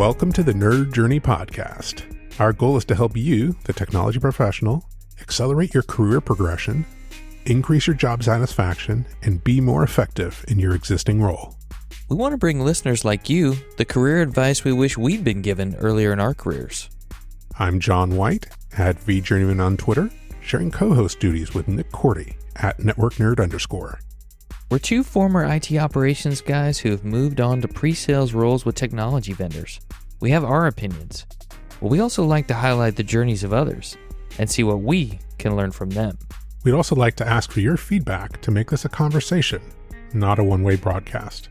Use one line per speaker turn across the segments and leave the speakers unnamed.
Welcome to the Nerd Journey Podcast. Our goal is to help you, the technology professional, accelerate your career progression, increase your job satisfaction, and be more effective in your existing role.
We want to bring listeners like you the career advice we wish we'd been given earlier in our careers.
I'm John White, at VJourneyman on Twitter, sharing co-host duties with Nick Cordy, at NetworkNerd_.
We're two former IT operations guys who have moved on to pre-sales roles with technology vendors. We have our opinions, but we also like to highlight the journeys of others and see what we can learn from them.
We'd also like to ask for your feedback to make this a conversation, not a one-way broadcast.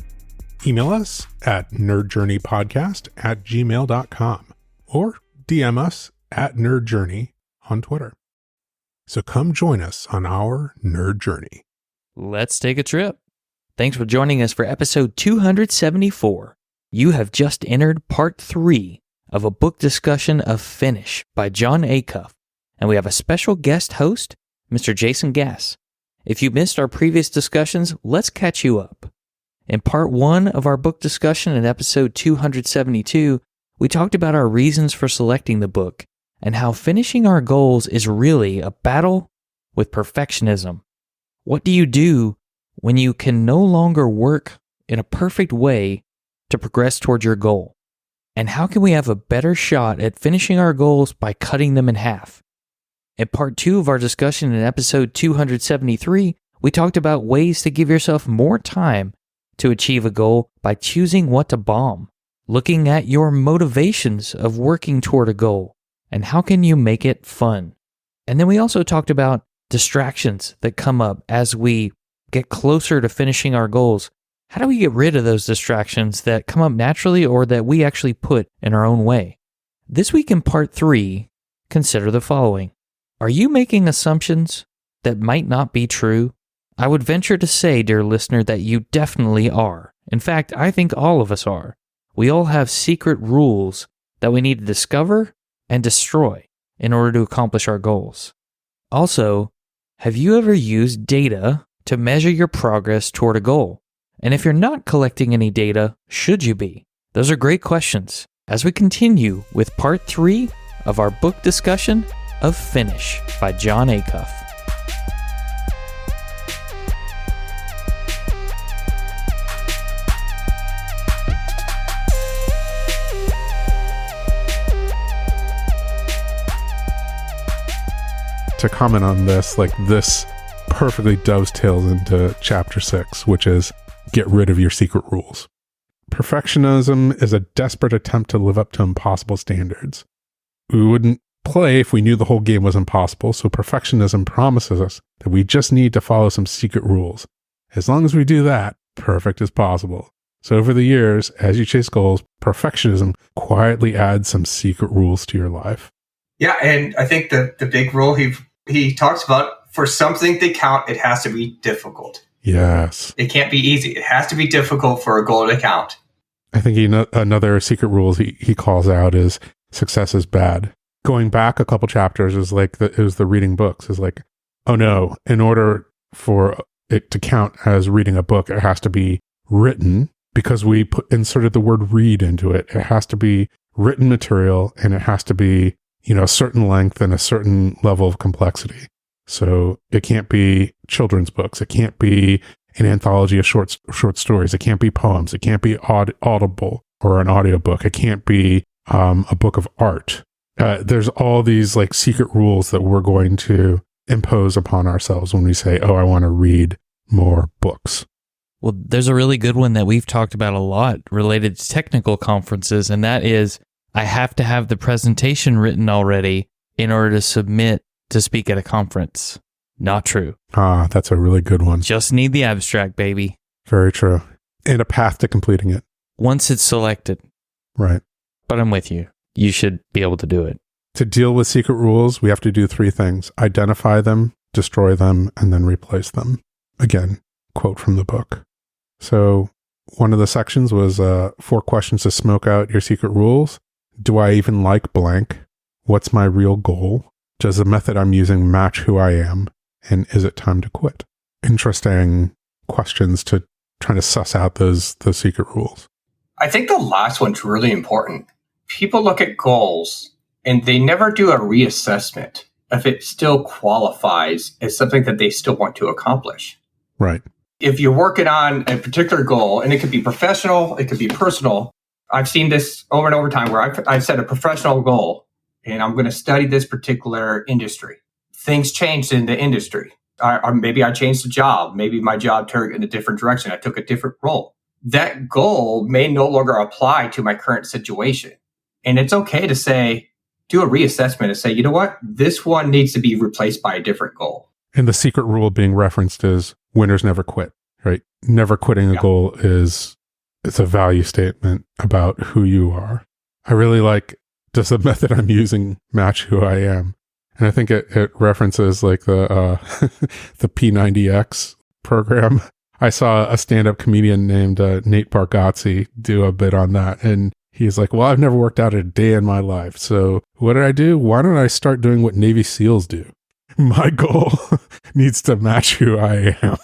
Email us at nerdjourneypodcast@gmail.com or DM us at nerdjourney on Twitter. So come join us on our nerd journey.
Let's take a trip. Thanks for joining us for episode 274. You have just entered part 3 of a book discussion of Finish by Jon Acuff, and we have a special guest host, Mr. Jason Gass. If you missed our previous discussions, let's catch you up. In part 1 of our book discussion in episode 272, we talked about our reasons for selecting the book and how finishing our goals is really a battle with perfectionism. What do you do when you can no longer work in a perfect way to progress toward your goal? And how can we have a better shot at finishing our goals by cutting them in half? In part 2 of our discussion in episode 273, we talked about ways to give yourself more time to achieve a goal by choosing what to bomb, looking at your motivations of working toward a goal, and how can you make it fun. And then we also talked about distractions that come up as we get closer to finishing our goals. How do we get rid of those distractions that come up naturally or that we actually put in our own way? This week in part 3, consider the following. Are you making assumptions that might not be true? I would venture to say, dear listener, that you definitely are. In fact, I think all of us are. We all have secret rules that we need to discover and destroy in order to accomplish our goals. Also, have you ever used data to measure your progress toward a goal? And if you're not collecting any data, should you be? Those are great questions as we continue with part 3 of our book discussion of Finish by Jon Acuff.
To comment on this, this perfectly dovetails into chapter 6, which is get rid of your secret rules. Perfectionism is a desperate attempt to live up to impossible standards. We wouldn't play if we knew the whole game was impossible, so perfectionism promises us that we just need to follow some secret rules. As long as we do that, perfect is possible. So over the years, as you chase goals, perfectionism quietly adds some secret rules to your life.
Yeah, and I think the big rule he talks about, for something to count, it has to be difficult.
Yes.
It can't be easy. It has to be difficult for a goal to count.
I think another secret rule he calls out is success is bad. Going back a couple chapters is it was the reading books. Is like, oh no, in order for it to count as reading a book, it has to be written because we inserted the word read into it. It has to be written material and it has to be a certain length and a certain level of complexity. So it can't be children's books. It can't be an anthology of short stories. It can't be poems. It can't be audible or an audiobook. It can't be a book of art. There's all these secret rules that we're going to impose upon ourselves when we say, oh, I want to read more books.
Well, there's a really good one that we've talked about a lot related to technical conferences, and that is I have to have the presentation written already in order to submit to speak at a conference. Not true.
Ah, that's a really good one.
Just need the abstract, baby.
Very true. And a path to completing it.
Once it's selected.
Right.
But I'm with you. You should be able to do it.
To deal with secret rules, we have to do 3 things. Identify them, destroy them, and then replace them. Again, quote from the book. So one of the sections was 4 questions to smoke out your secret rules. Do I even like blank? What's my real goal? Does the method I'm using match who I am? And is it time to quit? Interesting questions to try to suss out those secret rules.
I think the last one's really important. people look at goals and they never do a reassessment if it still qualifies as something that they still want to accomplish.
Right.
If you're working on a particular goal, and it could be professional, it could be personal. I've seen this over and over time where I've set a professional goal and I'm going to study this particular industry. Things changed in the industry. Or maybe I changed the job. Maybe my job turned in a different direction. I took a different role. That goal may no longer apply to my current situation. And it's okay to say, do a reassessment and say, you know what? This one needs to be replaced by a different goal.
And the secret rule being referenced is winners never quit, right? Never quitting a goal it's a value statement about who you are. I really like just the method I'm using, match who I am. And I think it references like the the P90X program. I saw a stand-up comedian named Nate Bargatze do a bit on that. And he's like, well, I've never worked out a day in my life. So what did I do? Why don't I start doing what Navy SEALs do? My goal needs to match who I am.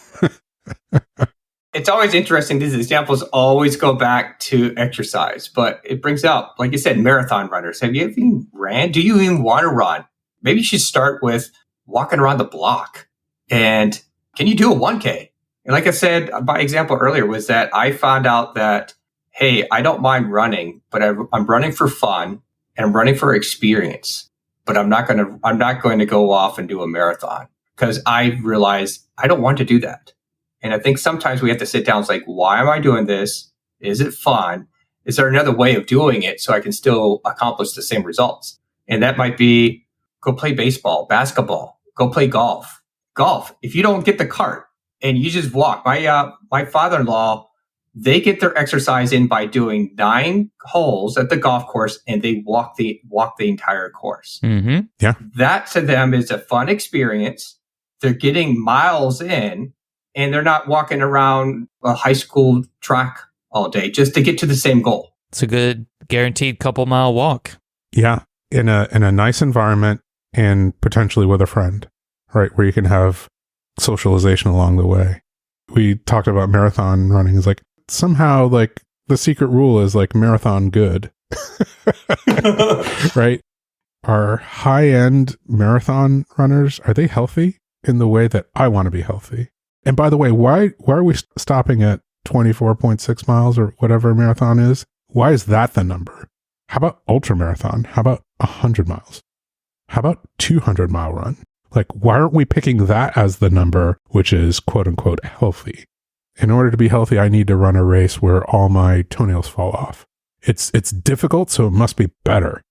It's always interesting. These examples always go back to exercise, but it brings up, like you said, marathon runners. Have you ever even ran? Do you even want to run? Maybe you should start with walking around the block. And can you do a 1K? And like I said, my example earlier was that I found out that, hey, I don't mind running, but I'm running for fun and I'm running for experience. But I'm not going to go off and do a marathon because I realized I don't want to do that. And I think sometimes we have to sit down and say, like, why am I doing this? Is it fun? Is there another way of doing it so I can still accomplish the same results? And that might be go play baseball, basketball, go play golf. Golf, if you don't get the cart and you just walk. My father-in-law, they get their exercise in by doing 9 holes at the golf course and they walk the entire course.
Mm-hmm.
Yeah.
That to them is a fun experience. They're getting miles in. And they're not walking around a high school track all day just to get to the same goal.
It's a good guaranteed couple mile walk.
Yeah. In a nice environment and potentially with a friend, right? Where you can have socialization along the way. We talked about marathon running. It's like somehow like the secret rule is like marathon good, right? Are high-end marathon runners, are they healthy in the way that I want to be healthy? And by the way, why are we stopping at 24.6 miles or whatever a marathon is? Why is that the number? How about ultra marathon? How about 100 miles? How about 200-mile run? Like, why aren't we picking that as the number, which is quote unquote healthy? In order to be healthy, I need to run a race where all my toenails fall off. It's difficult, so it must be better.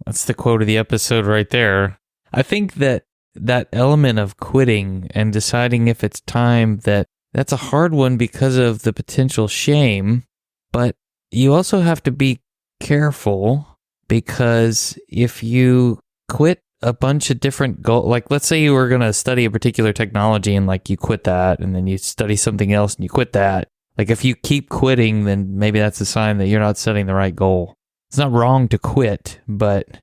That's the quote of the episode right there. I think that element of quitting and deciding if it's time, that's a hard one because of the potential shame, but you also have to be careful because if you quit a bunch of different goals, like let's say you were going to study a particular technology and like you quit that and then you study something else and you quit that. Like if you keep quitting, then maybe that's a sign that you're not setting the right goal. It's not wrong to quit, but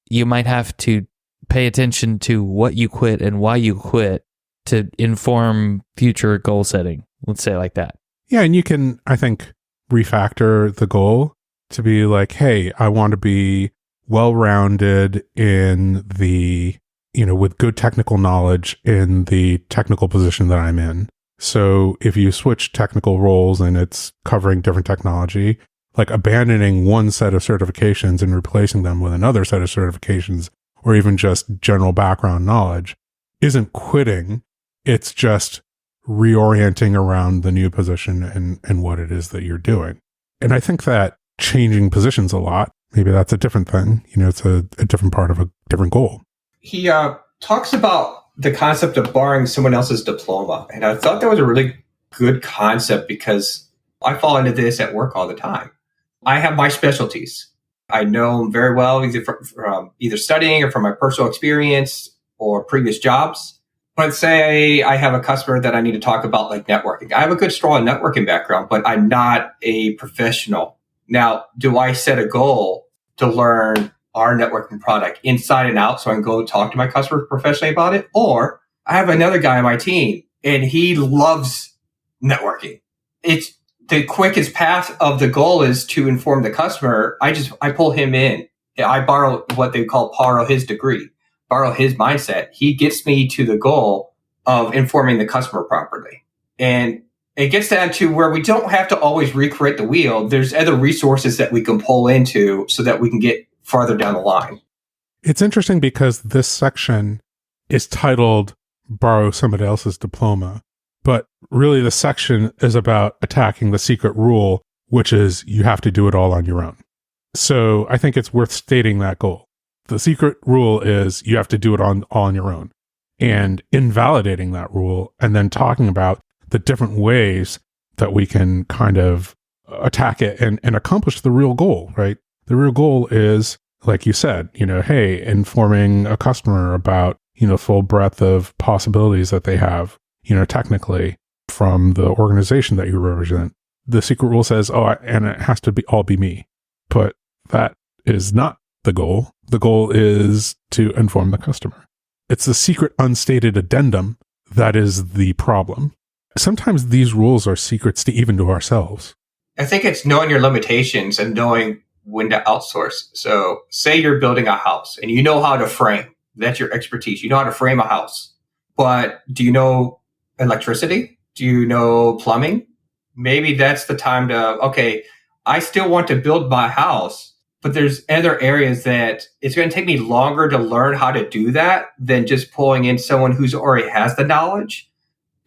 you might have to pay attention to what you quit and why you quit to inform future goal setting. Let's say it like that.
Yeah, and you can, I think, refactor the goal to be like, hey, I want to be well-rounded in the, with good technical knowledge in the technical position that I'm in. So if you switch technical roles and it's covering different technology, like abandoning one set of certifications and replacing them with another set of certifications or even just general background knowledge isn't quitting. It's just reorienting around the new position and what it is that you're doing. And I think that changing positions a lot, maybe that's a different thing. It's a different part of a different goal.
He talks about the concept of borrowing someone else's diploma. And I thought that was a really good concept because I fall into this at work all the time. I have my specialties. I know them very well, either from either studying or from my personal experience or previous jobs. But say I have a customer that I need to talk about like networking. I have a good, strong networking background, but I'm not a professional. Now, do I set a goal to learn our networking product inside and out so I can go talk to my customer professionally about it? Or I have another guy on my team and he loves networking. It's the quickest path of the goal is to inform the customer, I pull him in. I borrow what they borrow his degree, borrow his mindset. He gets me to the goal of informing the customer properly. And it gets down to where we don't have to always recreate the wheel. There's other resources that we can pull into so that we can get farther down the line.
It's interesting because this section is titled Borrow Somebody Else's Diploma, but really the section is about attacking the secret rule, which is you have to do it all on your own. So I think it's worth stating that goal. The secret rule is you have to do it all on your own, and invalidating that rule and then talking about the different ways that we can kind of attack it and accomplish the real goal, right? The real goal is, like you said, hey, informing a customer about, full breadth of possibilities that they have, technically from the organization that you represent. The secret rule says, and it has to all be me. But that is not the goal. The goal is to inform the customer. It's the secret unstated addendum that is the problem. Sometimes these rules are secrets to even to ourselves.
I think it's knowing your limitations and knowing when to outsource. So say you're building a house and you know how to frame. That's your expertise. You know how to frame a house. But do you know electricity? Do you know plumbing? Maybe that's the time to, I still want to build my house, but there's other areas that it's going to take me longer to learn how to do that than just pulling in someone who's already has the knowledge.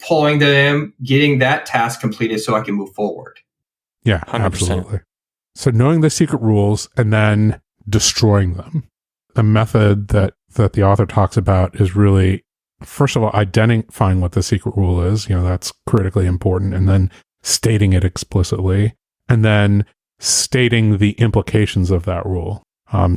Pulling them, getting that task completed so I can move forward.
Yeah, 100%. Absolutely. So knowing the secret rules and then destroying them. The method that the author talks about is really, first of all, identifying what the secret rule is. That's critically important. And then stating it explicitly. And then stating the implications of that rule.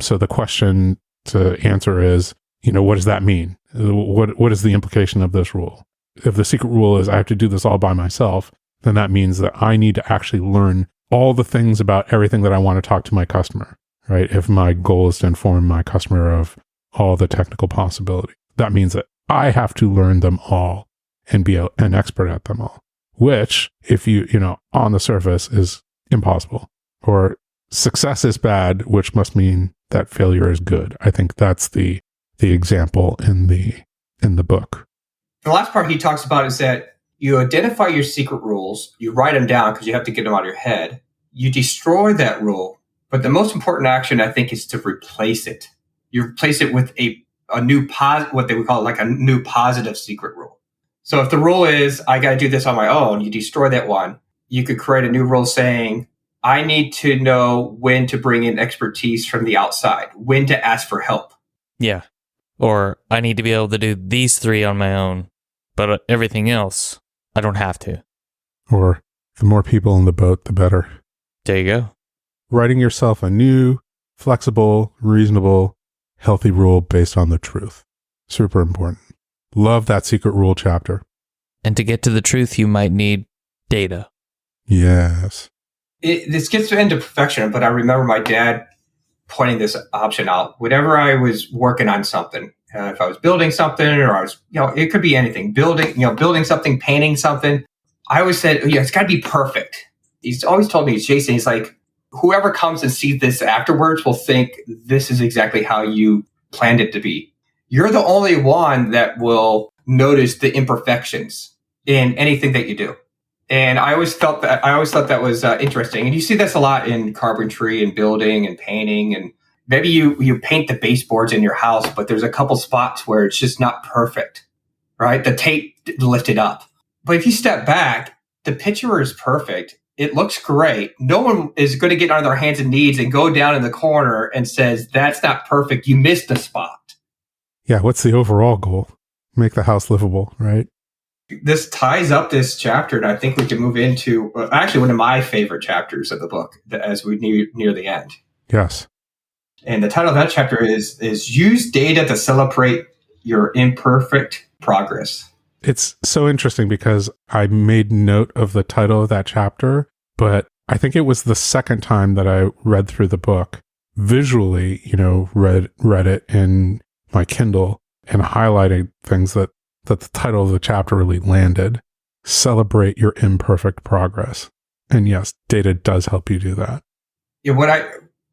So the question to answer is, what does that mean? What is the implication of this rule? If the secret rule is I have to do this all by myself, then that means that I need to actually learn all the things about everything that I want to talk to my customer, right? If my goal is to inform my customer of all the technical possibility, that means that I have to learn them all and be an expert at them all, which if on the surface is impossible, or success is bad, which must mean that failure is good. I think that's the example in the book.
The last part he talks about is that you identify your secret rules, you write them down because you have to get them out of your head. You destroy that rule, but the most important action, I think, is to replace it. You replace it with a new what they would call like a new positive secret rule. So if the rule is I got to do this on my own, you destroy that one. You could create a new rule saying I need to know when to bring in expertise from the outside, when to ask for help.
Yeah. Or I need to be able to do these 3 on my own. But everything else, I don't have to.
Or the more people in the boat, the better.
There you go.
Writing yourself a new, flexible, reasonable, healthy rule based on the truth. Super important. Love that secret rule chapter.
And to get to the truth, you might need data.
Yes.
This gets into perfection, but I remember my dad pointing this option out. Whenever I was working on something, if I was building something or I was, it could be anything, building something, painting something, I always said, it's got to be perfect. He's always told me, Jason, he's like, whoever comes and sees this afterwards will think this is exactly how you planned it to be. You're the only one that will notice the imperfections in anything that you do. And I always thought that was interesting. And you see this a lot in carpentry and building and painting. And maybe you paint the baseboards in your house, but there's a couple spots where it's just not perfect, right? The tape lifted up. But if you step back, the picture is perfect. It looks great. No one is going to get on their hands and knees and go down in the corner and says, that's not perfect. You missed a spot.
Yeah. What's the overall goal? Make the house livable, right?
This ties up this chapter, and I think we can move into actually one of my favorite chapters of the book as we near the end.
Yes.
And the title of that chapter is Use Data to Celebrate Your Imperfect Progress.
It's so interesting because I made note of the title of that chapter, but I think it was the second time that I read through the book, visually, read it in my Kindle and highlighted things that the title of the chapter really landed. Celebrate your imperfect progress. And yes, data does help you do that.
Yeah, what I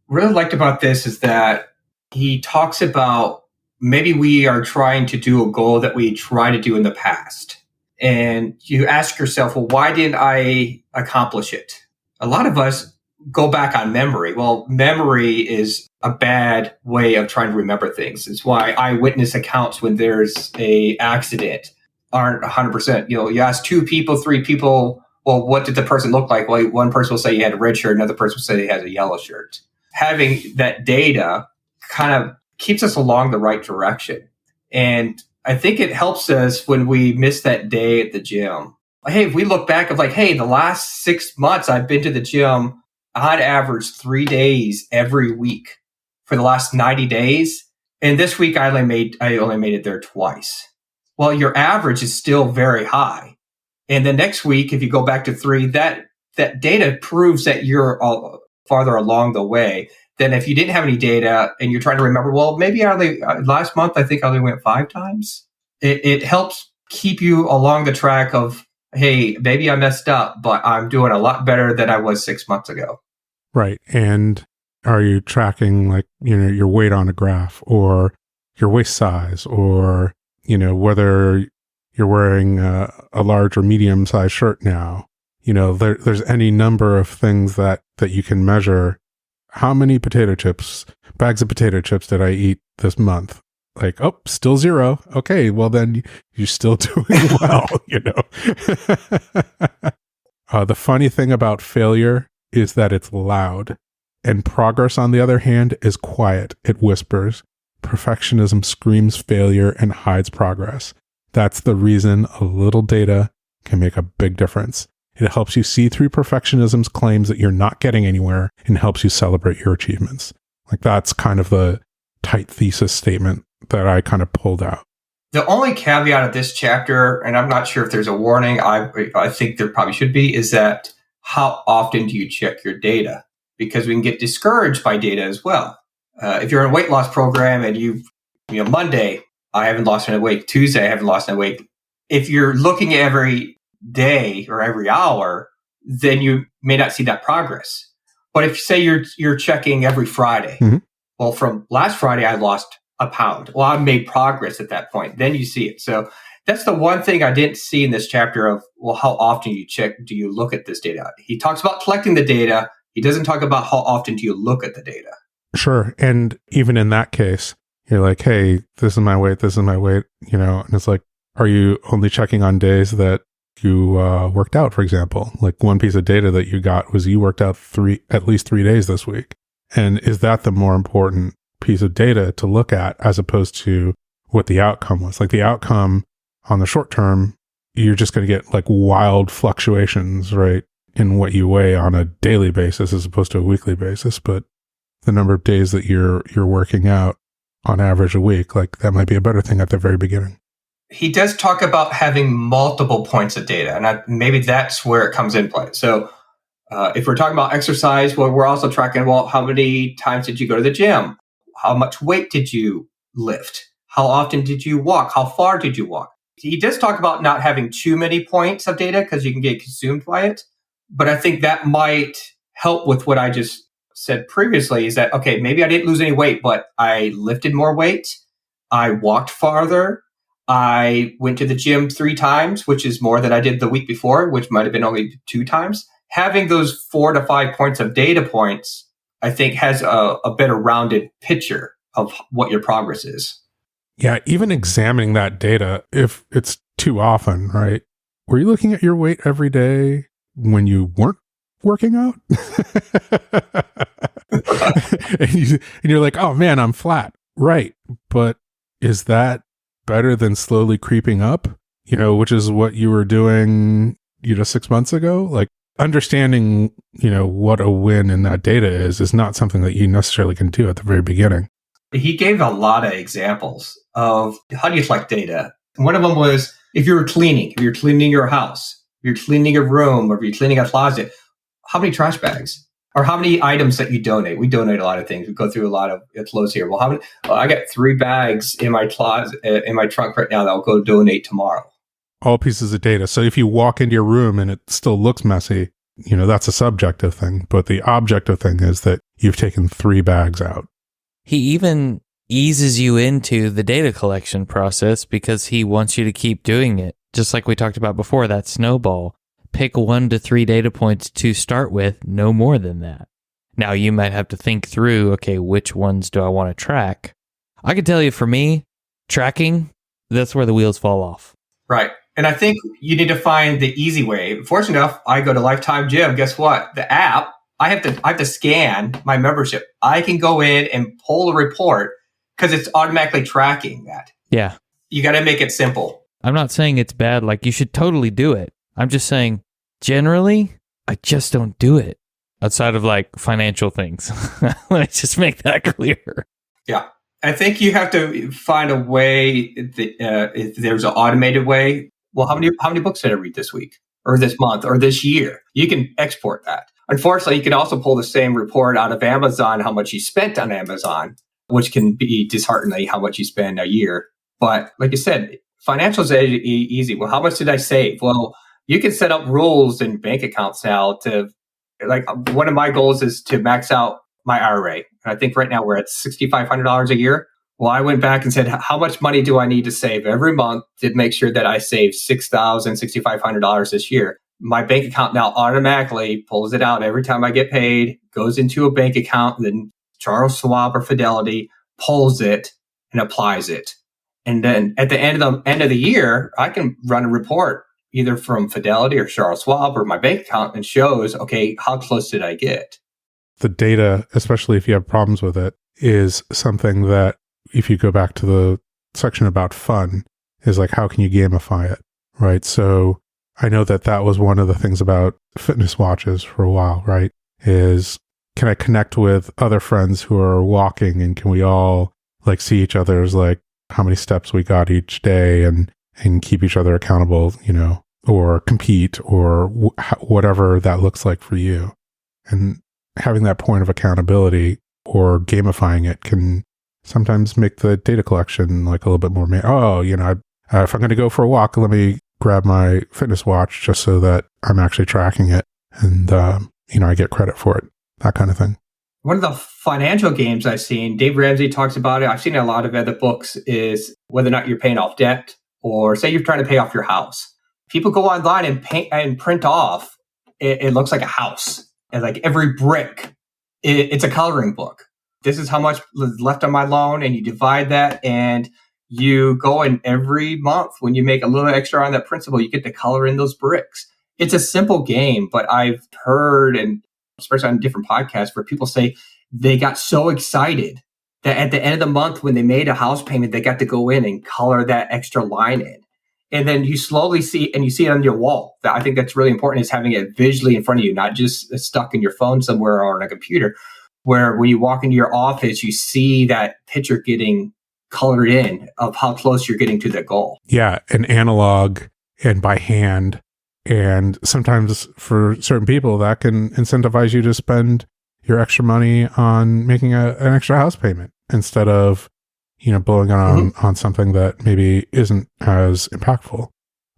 really liked about this is that he talks about maybe we are trying to do a goal that we tried to do in the past. And you ask yourself, well, why didn't I accomplish it? A lot of us go back on memory. Well, memory is a bad way of trying to remember things. It's why eyewitness accounts when there's a accident aren't 100%. You ask 2 people, 3 people, well, what did the person look like? Well, one person will say he had a red shirt, another person will say he has a yellow shirt. Having that data kind of keeps us along the right direction. And I think it helps us when we miss that day at the gym. Hey, if we look back of hey, the last 6 months I've been to the gym on average 3 days every week for the last 90 days. And this week I only made it there twice. Well, your average is still very high. And the next week, if you go back to 3, that data proves that you're farther along the way than if you didn't have any data and you're trying to remember, well, maybe last month, I think I only went 5 times. It helps keep you along the track of, hey, maybe I messed up, but I'm doing a lot better than I was 6 months ago.
Right. And are you tracking your weight on a graph or your waist size or, whether you're wearing a large or medium size shirt now? There's any number of things that you can measure. How many bags of potato chips did I eat this month? Still 0. Okay, well then you're still doing well, The funny thing about failure is that it's loud, and progress, on the other hand, is quiet. It whispers. Perfectionism screams failure and hides progress. That's the reason a little data can make a big difference. It helps you see through perfectionism's claims that you're not getting anywhere and helps you celebrate your achievements. That's kind of the tight thesis statement that I kind of pulled out.
The only caveat of this chapter, and I'm not sure if there's a warning, I think there probably should be, is that how often do you check your data? Because we can get discouraged by data as well. If you're in a weight loss program and Monday, I haven't lost any weight. Tuesday, I haven't lost any weight. If you're looking every day or every hour, then you may not see that progress. But if you say you're checking every Friday, well, from last Friday, I lost a pound. Well, I made progress at that point. Then you see it. So that's the one thing I didn't see in this chapter of, well, how often do you look at this data? He talks about collecting the data. He doesn't talk about how often do you look at the data.
Sure. And even in that case, you're like, hey, this is my weight, and it's like, are you only checking on days that you worked out, for example? One piece of data that you got was you worked out at least 3 days this week. And is that the more important piece of data to look at as opposed to what the outcome was? The outcome on the short term, you're just going to get wild fluctuations, right, in what you weigh on a daily basis as opposed to a weekly basis. But the number of days that you're working out on average a week, that might be a better thing at the very beginning.
He does talk about having multiple points of data, and maybe that's where it comes in play. So if we're talking about exercise, well, we're also tracking, well, how many times did you go to the gym? How much weight did you lift? How often did you walk? How far did you walk? He does talk about not having too many points of data because you can get consumed by it. But I think that might help with what I just said previously, is that, okay, maybe I didn't lose any weight, but I lifted more weight. I walked farther. I went to the gym 3 times, which is more than I did the week before, which might have been only 2 times. Having those 4 to 5 points of data points, I think, has a better rounded picture of what your progress is.
Yeah, even examining that data, if it's too often, right? Were you looking at your weight every day when you weren't working out? and you're like, oh man, I'm flat. Right. But is that better than slowly creeping up, which is what you were doing, 6 months ago? Understanding, what a win in that data is not something that you necessarily can do at the very beginning.
He gave a lot of examples of how do you collect data. One of them was if you're cleaning your house, if you're cleaning a room, or if you're cleaning a closet, how many trash bags or how many items that you donate? We donate a lot of things. We go through a lot of clothes here. Well, how many? Well, I got 3 bags in my closet, in my trunk right now that I'll go donate tomorrow.
All pieces of data. So if you walk into your room and it still looks messy, that's a subjective thing, but the objective thing is that you've taken 3 bags out.
He even eases you into the data collection process because he wants you to keep doing it. Just like we talked about before, that snowball. Pick 1 to 3 data points to start with, no more than that. Now, you might have to think through, okay, which ones do I want to track? I can tell you, for me, tracking, that's where the wheels fall off.
Right. And I think you need to find the easy way. Fortunate enough, I go to Lifetime Gym. Guess what? The app, I have to scan my membership. I can go in and pull a report because it's automatically tracking that.
Yeah.
You got to make it simple.
I'm not saying it's bad. Like, you should totally do it. I'm just saying, generally, I just don't do it outside of like financial things. Let me just make that clear.
Yeah. I think you have to find a way if there's an automated way. Well, how many books did I read this week or this month or this year? You can export that. Unfortunately, you can also pull the same report out of Amazon, how much you spent on Amazon, which can be disheartening how much you spend a year. But like you said, financials are easy. Well, how much did I save? Well, you can set up rules in bank accounts now to, like, one of my goals is to max out my IRA. And I think right now we're at $6,500 a year. Well, I went back and said, how much money do I need to save every month to make sure that I save $6,000, $6,500 this year? My bank account now automatically pulls it out every time I get paid, goes into a bank account, and then Charles Schwab or Fidelity pulls it and applies it. And then at the end of the year, I can run a report either from Fidelity or Charles Schwab or my bank account and shows, okay, how close did I get?
The data, especially if you have problems with it, is something that, if you go back to the section about fun, is like, how can you gamify it, right? So I know that was one of the things about fitness watches for a while, right? Is, can I connect with other friends who are walking, and can we all like see each other's, like, how many steps we got each day, and keep each other accountable, or compete, or whatever that looks like for you. And having that point of accountability or gamifying it can sometimes make the data collection like a little bit more, if I'm going to go for a walk, let me grab my fitness watch just so that I'm actually tracking it, and, I get credit for it, that kind of thing.
One of the financial games I've seen, Dave Ramsey talks about it. I've seen a lot of other books, is whether or not you're paying off debt, or say you're trying to pay off your house. People go online and print off. It looks like a house, and like every brick, it's a coloring book. This is how much is left on my loan, and you divide that, and you go in every month when you make a little extra on that principal, you get to color in those bricks. It's a simple game, but I've heard, and especially on different podcasts, where people say they got so excited that at the end of the month, when they made a house payment, they got to go in and color that extra line in. And then you slowly see, and you see it on your wall. I think that's really important, is having it visually in front of you, not just stuck in your phone somewhere or on a computer, where when you walk into your office, you see that picture getting colored in of how close you're getting to the goal.
Yeah, an analog and by hand. And sometimes for certain people, that can incentivize you to spend your extra money on making an extra house payment instead of, blowing it on something that maybe isn't as impactful,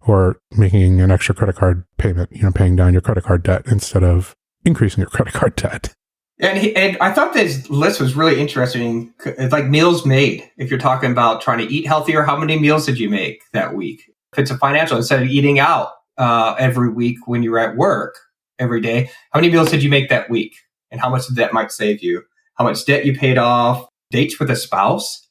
or making an extra credit card payment, paying down your credit card debt instead of increasing your credit card debt.
And I thought this list was really interesting. It's like meals made. If you're talking about trying to eat healthier, how many meals did you make that week? If it's a financial, instead of eating out every week when you're at work every day, how many meals did you make that week? And how much that might save you? How much debt you paid off? Dates with a spouse?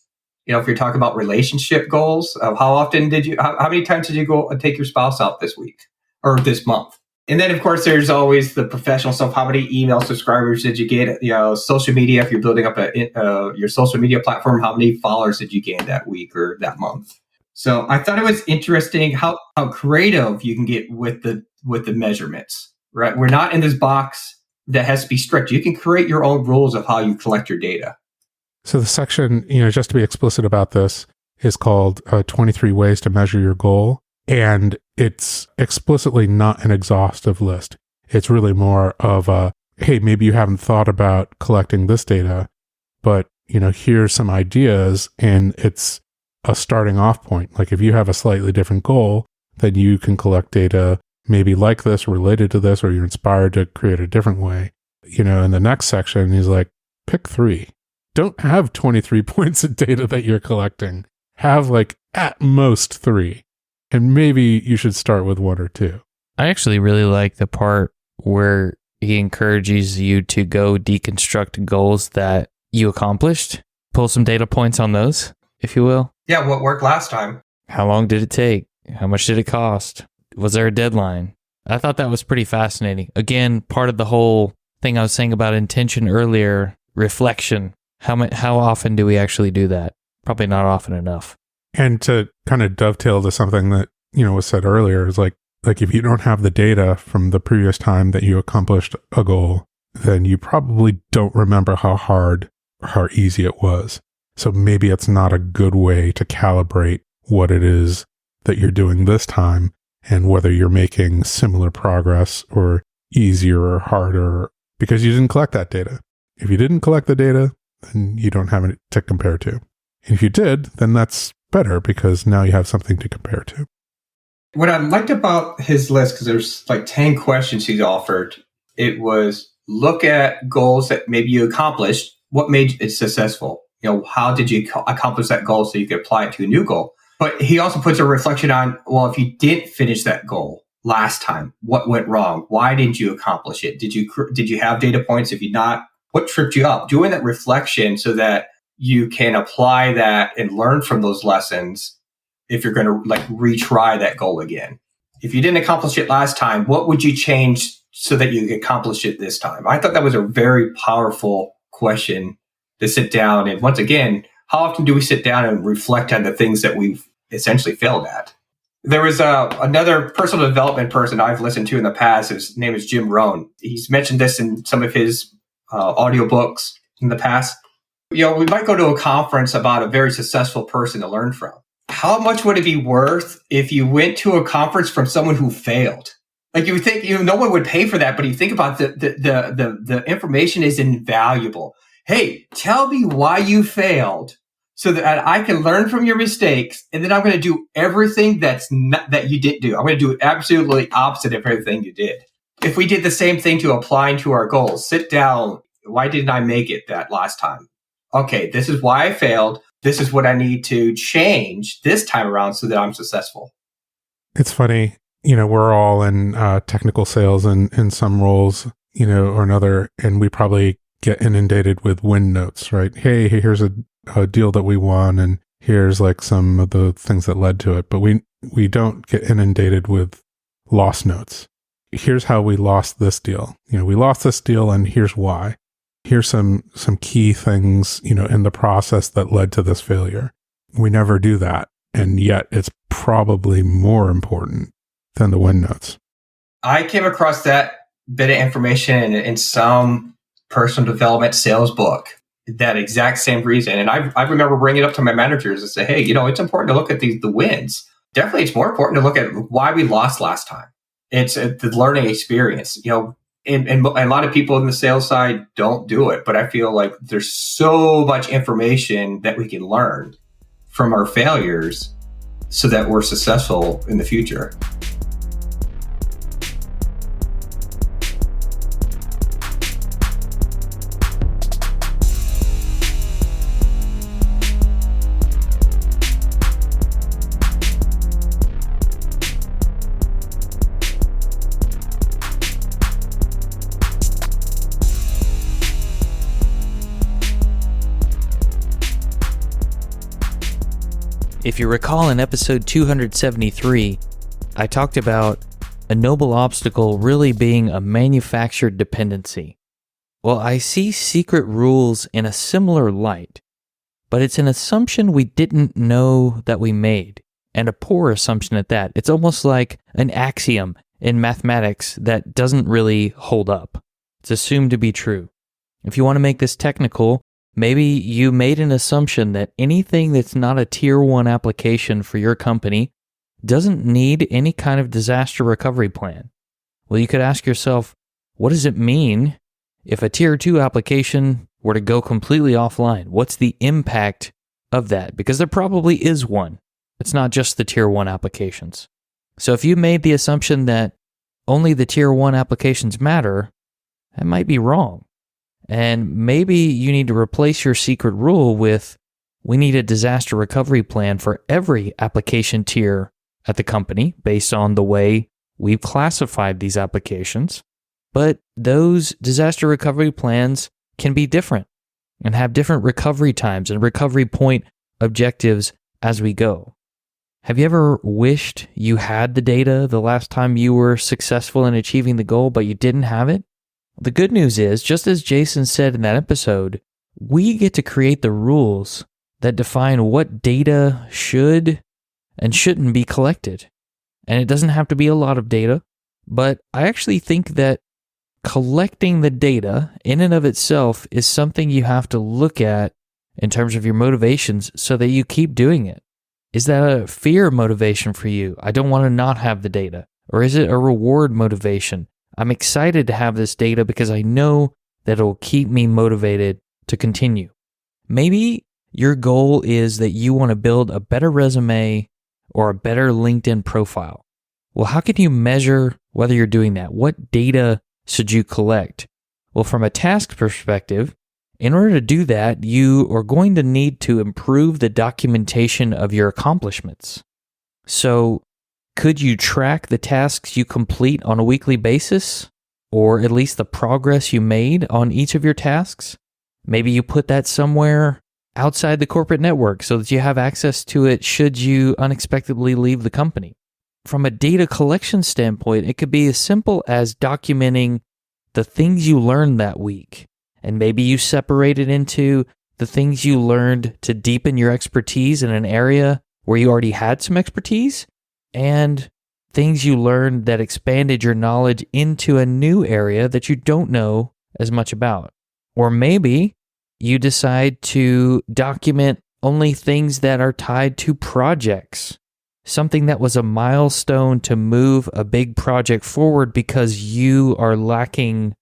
If you're talking about relationship goals, how many times did you go and take your spouse out this week or this month? And then, of course, there's always the professional stuff. How many email subscribers did you get? Social media, if you're building up your social media platform, how many followers did you gain that week or that month? So I thought it was interesting how creative you can get with the measurements, right? We're not in this box that has to be strict. You can create your own rules of how you collect your data.
So the section, just to be explicit about this, is called 23 Ways to Measure Your Goal. And it's explicitly not an exhaustive list. It's really more of a, hey, maybe you haven't thought about collecting this data, but, here's some ideas, and it's a starting off point. Like, if you have a slightly different goal, then you can collect data maybe like this, related to this, or you're inspired to create a different way. In the next section, he's like, pick 3. Don't have 23 points of data that you're collecting. Have like at most 3. And maybe you should start with 1 or 2.
I actually really like the part where he encourages you to go deconstruct goals that you accomplished. Pull some data points on those, if you will.
Yeah, what worked last time?
How long did it take? How much did it cost? Was there a deadline? I thought that was pretty fascinating. Again, part of the whole thing I was saying about intention earlier, reflection. How often do we actually do that? Probably not often enough.
And to kind of dovetail to something that, was said earlier, is like if you don't have the data from the previous time that you accomplished a goal, then you probably don't remember how hard or how easy it was. So maybe it's not a good way to calibrate what it is that you're doing this time and whether you're making similar progress or easier or harder because you didn't collect that data. If you didn't collect the data, then you don't have it to compare to. And if you did, then that's better because now you have something to compare to.
What I liked about his list, because there's like 10 questions he's offered, it was look at goals that maybe you accomplished. What made it successful? How did you accomplish that goal so you could apply it to a new goal? But he also puts a reflection on, well, if you didn't finish that goal last time, what went wrong? Why didn't you accomplish it? Did you have data points? If you not, what tripped you up? Doing that reflection so that you can apply that and learn from those lessons if you're going to retry that goal again. If you didn't accomplish it last time, what would you change so that you could accomplish it this time? I thought that was a very powerful question to sit down. And once again, how often do we sit down and reflect on the things that we've essentially failed at? There was another personal development person I've listened to in the past. His name is Jim Rohn. He's mentioned this in some of his audiobooks in the past. We might go to a conference about a very successful person to learn from. How much would it be worth if you went to a conference from someone who failed? Like you would think, no one would pay for that, but you think about the information is invaluable. Hey, tell me why you failed so that I can learn from your mistakes, and then I'm going to do everything that you didn't do. I'm going to do absolutely opposite of everything you did. If we did the same thing to applying to our goals, sit down. Why didn't I make it that last time? Okay, this is why I failed. This is what I need to change this time around so that I'm successful.
It's funny, we're all in technical sales in some roles, or another, and we probably get inundated with win notes, right? Hey, here's a deal that we won, and here's like some of the things that led to it. But we don't get inundated with loss notes. Here's how we lost this deal. We lost this deal, and here's why. Here's some key things, in the process that led to this failure. We never do that. And yet it's probably more important than the win notes.
I came across that bit of information in some personal development sales book, that exact same reason. And I remember bringing it up to my managers and say, hey, it's important to look at the wins. Definitely, it's more important to look at why we lost last time. It's the learning experience, And a lot of people in the sales side don't do it, but I feel like there's so much information that we can learn from our failures so that we're successful in the future.
If you recall in episode 273, I talked about a noble obstacle really being a manufactured dependency. Well, I see secret rules in a similar light, but it's an assumption we didn't know that we made, and a poor assumption at that. It's almost like an axiom in mathematics that doesn't really hold up. It's assumed to be true. If you want to make this technical, maybe you made an assumption that anything that's not a tier 1 application for your company doesn't need any kind of disaster recovery plan. Well, you could ask yourself, what does it mean if a tier 2 application were to go completely offline? What's the impact of that? Because there probably is one. It's not just the tier 1 applications. So if you made the assumption that only the tier 1 applications matter, that might be wrong. And maybe you need to replace your secret rule with, we need a disaster recovery plan for every application tier at the company based on the way we've classified these applications. But those disaster recovery plans can be different and have different recovery times and recovery point objectives as we go. Have you ever wished you had the data the last time you were successful in achieving the goal, but you didn't have it? The good news is, just as Jason said in that episode, we get to create the rules that define what data should and shouldn't be collected. And it doesn't have to be a lot of data, but I actually think that collecting the data in and of itself is something you have to look at in terms of your motivations so that you keep doing it. Is that a fear motivation for you? I don't want to not have the data. Or is it a reward motivation? I'm excited to have this data because I know that it will keep me motivated to continue. Maybe your goal is that you want to build a better resume or a better LinkedIn profile. Well, how can you measure whether you're doing that? What data should you collect? Well, from a task perspective, in order to do that, you are going to need to improve the documentation of your accomplishments. So, could you track the tasks you complete on a weekly basis, or at least the progress you made on each of your tasks? Maybe you put that somewhere outside the corporate network so that you have access to it should you unexpectedly leave the company. From a data collection standpoint, it could be as simple as documenting the things you learned that week. And maybe you separate it into the things you learned to deepen your expertise in an area where you already had some expertise, and things you learned that expanded your knowledge into a new area that you don't know as much about. Or maybe you decide to document only things that are tied to projects, something that was a milestone to move a big project forward because you are lacking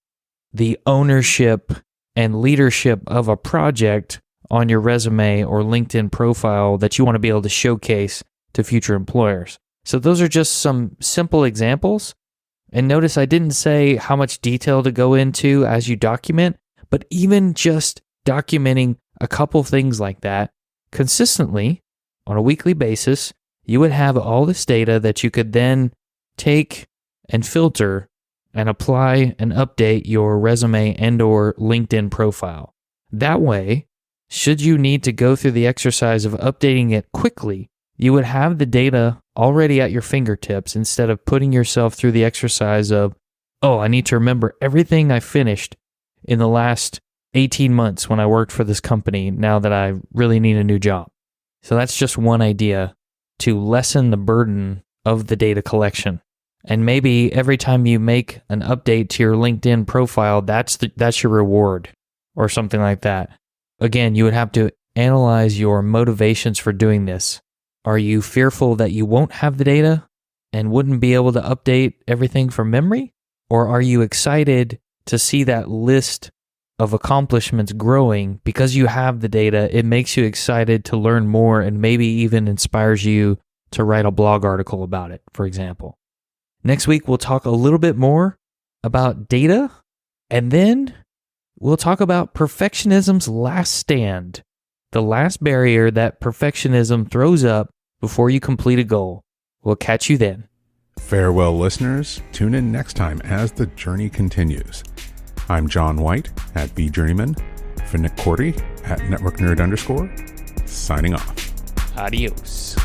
the ownership and leadership of a project on your resume or LinkedIn profile that you want to be able to showcase to future employers. So those are just some simple examples. And notice I didn't say how much detail to go into as you document, but even just documenting a couple things like that consistently on a weekly basis, you would have all this data that you could then take and filter and apply and update your resume and or LinkedIn profile. That way, should you need to go through the exercise of updating it quickly, you would have the data already at your fingertips instead of putting yourself through the exercise of, oh, I need to remember everything I finished in the last 18 months when I worked for this company now that I really need a new job. So that's just one idea to lessen the burden of the data collection. And maybe every time you make an update to your LinkedIn profile, that's your reward or something like that. Again, you would have to analyze your motivations for doing this. Are you fearful that you won't have the data and wouldn't be able to update everything from memory? Or are you excited to see that list of accomplishments growing because you have the data? It makes you excited to learn more and maybe even inspires you to write a blog article about it, for example. Next week, we'll talk a little bit more about data, and then we'll talk about perfectionism's last stand, the last barrier that perfectionism throws up before you complete a goal. We'll catch you then.
Farewell, listeners. Tune in next time as the journey continues. I'm John White at VJourneyman, for Nick Cordy at NetworkNerd_, signing off.
Adios.